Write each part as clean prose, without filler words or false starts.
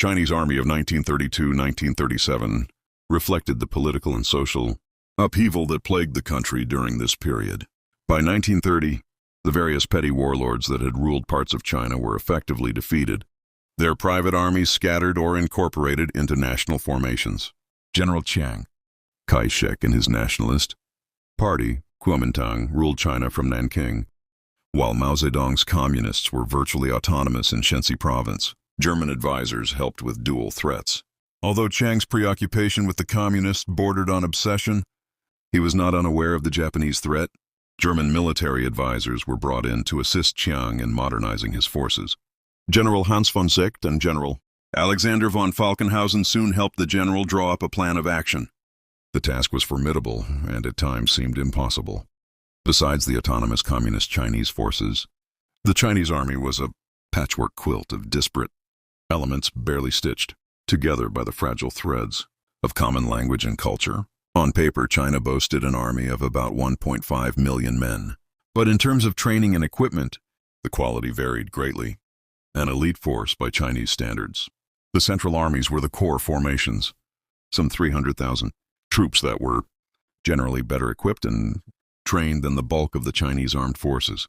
Chinese Army of 1932-1937 reflected the political and social upheaval that plagued the country during this period. By 1930, the various petty warlords that had ruled parts of China were effectively defeated, their private armies scattered or incorporated into national formations. General Chiang Kai-shek and his nationalist party, Kuomintang, ruled China from Nanking, while Mao Zedong's communists were virtually autonomous in Shanxi province. German advisors helped with dual threats. Although Chiang's preoccupation with the communists bordered on obsession, he was not unaware of the Japanese threat. German military advisors were brought in to assist Chiang in modernizing his forces. General Hans von Seeckt and General Alexander von Falkenhausen soon helped the general draw up a plan of action. The task was formidable and at times seemed impossible. Besides the autonomous communist Chinese forces, the Chinese army was a patchwork quilt of disparate elements barely stitched together by the fragile threads of common language and culture. On paper, China boasted an army of about 1.5 million men. But in terms of training and equipment, the quality varied greatly. An elite force by Chinese standards. The central armies were the core formations, some 300,000 troops that were generally better equipped and trained than the bulk of the Chinese armed forces.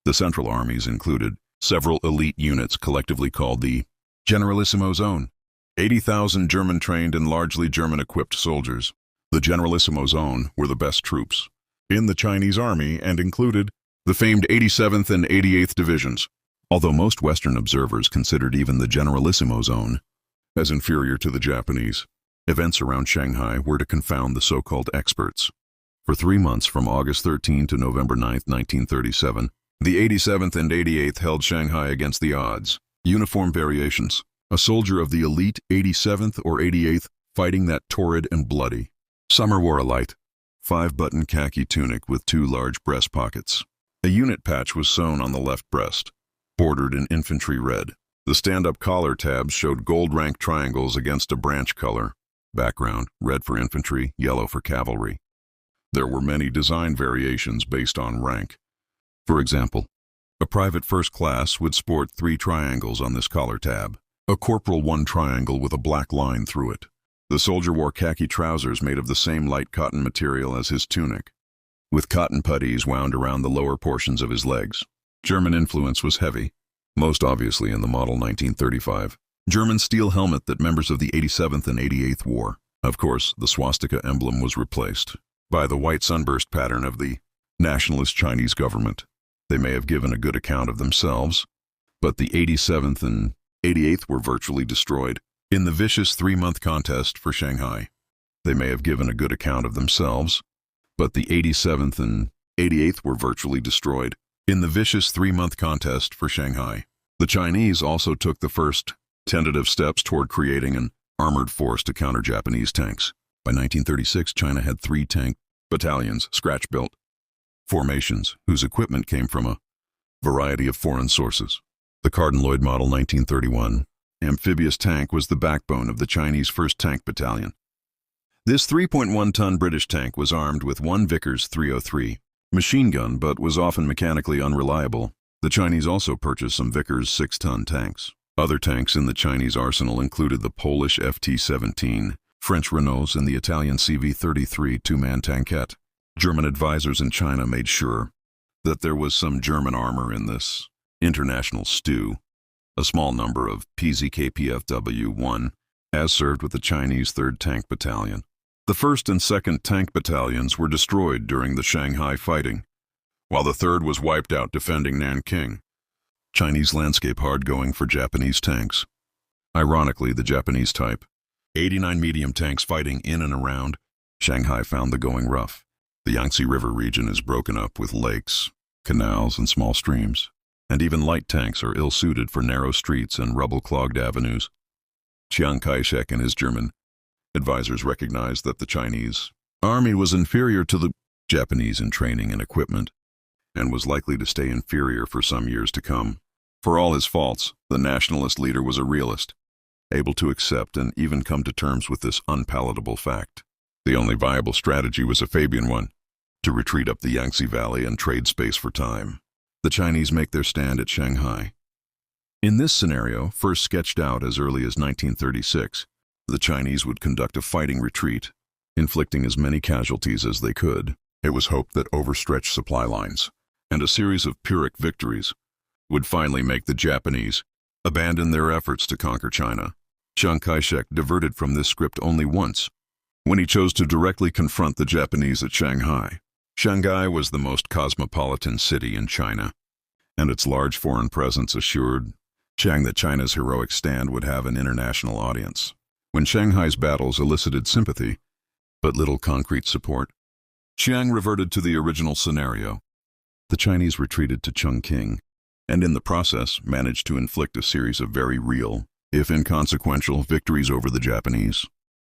The central armies included several elite units collectively called the Generalissimo Zone, 80,000 German-trained and largely German-equipped soldiers. The Generalissimo Zone were the best troops in the Chinese army and included the famed 87th and 88th Divisions, although most Western observers considered even the Generalissimo Zone as inferior to the Japanese. Events around Shanghai were to confound the so-called experts. For 3 months from August 13 to November 9, 1937, the 87th and 88th held Shanghai against the odds. Uniform variations. A soldier of the elite 87th or 88th fighting that torrid and bloody. Summer wore a light, 5-button khaki tunic with 2 large breast pockets. A unit patch was sewn on the left breast, bordered in infantry red. The stand-up collar tabs showed gold rank triangles against a branch color. Background, red for infantry, yellow for cavalry. There were many design variations based on rank. For example, a private first class would sport 3 triangles on this collar tab. A corporal 1 triangle with a black line through it. The soldier wore khaki trousers made of the same light cotton material as his tunic, with cotton puttees wound around the lower portions of his legs. German influence was heavy, most obviously in the model 1935 German steel helmet that members of the 87th and 88th wore. Of course, the swastika emblem was replaced by the white sunburst pattern of the nationalist Chinese government. They may have given a good account of themselves, but the 87th and 88th were virtually destroyed in the vicious 3-month contest for Shanghai. They may have given a good account of themselves, but the 87th and 88th were virtually destroyed in the vicious 3-month contest for Shanghai. The Chinese also took the first tentative steps toward creating an armored force to counter Japanese tanks. By 1936, China had 3 tank battalions, scratch-built formations, whose equipment came from a variety of foreign sources. The Cardin-Lloyd Model 1931 amphibious tank was the backbone of the Chinese 1st Tank Battalion. This 3.1-ton British tank was armed with 1 Vickers 303 machine gun but was often mechanically unreliable. The Chinese also purchased some Vickers 6-ton tanks. Other tanks in the Chinese arsenal included the Polish FT-17, French Renaults, and the Italian CV-33 2-man tankette. German advisors in China made sure that there was some German armor in this international stew. A small number of PZKPFW-1 as served with the Chinese 3rd Tank Battalion. The 1st and 2nd Tank Battalions were destroyed during the Shanghai fighting, while the 3rd was wiped out defending Nanking. Chinese landscape hard going for Japanese tanks. Ironically, the Japanese type 89 medium tanks fighting in and around Shanghai found the going rough. The Yangtze River region is broken up with lakes, canals, and small streams, and even light tanks are ill-suited for narrow streets and rubble-clogged avenues. Chiang Kai-shek and his German advisors recognized that the Chinese army was inferior to the Japanese in training and equipment, and was likely to stay inferior for some years to come. For all his faults, the nationalist leader was a realist, able to accept and even come to terms with this unpalatable fact. The only viable strategy was a Fabian one, to retreat up the Yangtze Valley and trade space for time. The Chinese make their stand at Shanghai. In this scenario, first sketched out as early as 1936, the Chinese would conduct a fighting retreat, inflicting as many casualties as they could. It was hoped that overstretched supply lines and a series of Pyrrhic victories would finally make the Japanese abandon their efforts to conquer China. Chiang Kai-shek diverted from this script only once, when he chose to directly confront the Japanese at Shanghai. Shanghai was the most cosmopolitan city in China, and its large foreign presence assured Chiang that China's heroic stand would have an international audience. When Shanghai's battles elicited sympathy, but little concrete support, Chiang reverted to the original scenario. The Chinese retreated to Chongqing, and in the process managed to inflict a series of very real, if inconsequential, victories over the Japanese.